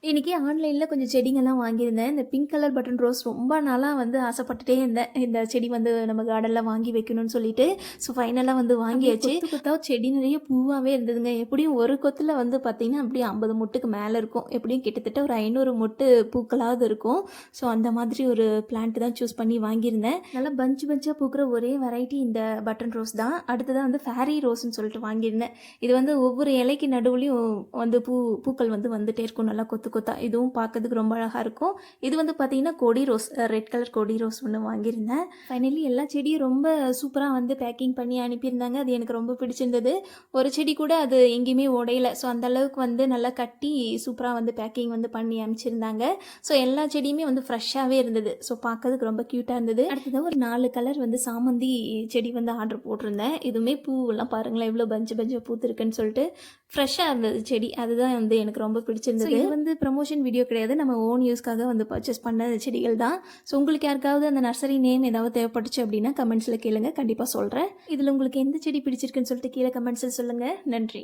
இன்றைக்கி ஆன்லைனில் கொஞ்சம் செடிங்கெல்லாம் வாங்கியிருந்தேன். இந்த பிங்க் கலர் பட்டன் ரோஸ் ரொம்ப நாளாக வந்து ஆசைப்பட்டுட்டே இருந்தேன். இந்த செடி வந்து நம்ம கார்டனில் வாங்கி வைக்கணும்னு சொல்லிட்டு. ஸோ ஃபைனலாக வந்து வாங்கியாச்சு. கொத்து கொத்தா செடி நிறைய பூவாகவே இருந்ததுங்க. எப்படியும் ஒரு கொத்தில் வந்து பார்த்திங்கன்னா அப்படியே 50 மொட்டுக்கு மேலே இருக்கும். எப்படியும் கிட்டத்தட்ட ஒரு 500 மொட்டு பூக்களாவது இருக்கும். ஸோ அந்த மாதிரி ஒரு பிளான்ட் தான் சூஸ் பண்ணி வாங்கியிருந்தேன். நல்லா பஞ்சாக பூக்கிற ஒரே வெரைட்டி இந்த பட்டன் ரோஸ் தான். அடுத்ததான் வந்து ஃபேரி ரோஸ்ன்னு சொல்லிட்டு வாங்கியிருந்தேன். இது வந்து ஒவ்வொரு இலைக்கு நடுவுலையும் வந்து பூக்கள் வந்து வந்துட்டே இருக்கும். நல்லா கொத்து கொத்தா. இதுவும் பார்க்கறதுக்கு ரொம்ப அழகாக இருக்கும். இது வந்து பார்த்தீங்கன்னா கொடி ரோஸ், ரெட் கலர் கொடி ரோஸ் ஒன்று வாங்கியிருந்தேன். ஃபைனலி எல்லா செடியும் ரொம்ப சூப்பராக வந்து பேக்கிங் பண்ணி அனுப்பியிருந்தாங்க. அது எனக்கு ரொம்ப பிடிச்சிருந்தது. ஒரு செடி கூட அது எங்கேயுமே உடையல. ஸோ அந்தளவுக்கு வந்து நல்லா கட்டி சூப்பராக வந்து பேக்கிங் வந்து பண்ணி அனுப்பிச்சிருந்தாங்க. ஸோ எல்லா செடியுமே வந்து ஃப்ரெஷ்ஷாகவே இருந்தது. ஸோ பார்க்கறதுக்கு ரொம்ப க்யூட்டாக இருந்தது. அடுத்ததாக ஒரு 4 கலர் வந்து சாமந்தி செடி வந்து ஆர்டர் போட்டிருந்தேன். இதுவுமே பூவெல்லாம் பாருங்களேன் எவ்வளோ பஞ்சு பூத்துருக்குன்னு சொல்லிட்டு ஃப்ரெஷ்ஷாக இருந்தது செடி. அதுதான் வந்து எனக்கு ரொம்ப பிடிச்சிருந்தது. இது வந்து ப்ரமோஷன் வீடியோ கிடையாது. நம்ம ஓன் யூஸ்க்காக வந்து பர்ச்சேஸ் பண்ண செடிகள் தான். ஸோ உங்களுக்கு யாருக்காவது அந்த நர்சரி நேம் ஏதாவது தேவைப்பட்டுச்சு அப்படின்னா கமெண்ட்ஸில் கேளுங்க, கண்டிப்பாக சொல்கிறேன். இதில் உங்களுக்கு எந்த செடி பிடிச்சிருக்குன்னு சொல்லிட்டு கீழே கமெண்ட்ஸில் சொல்லுங்கள். நன்றி.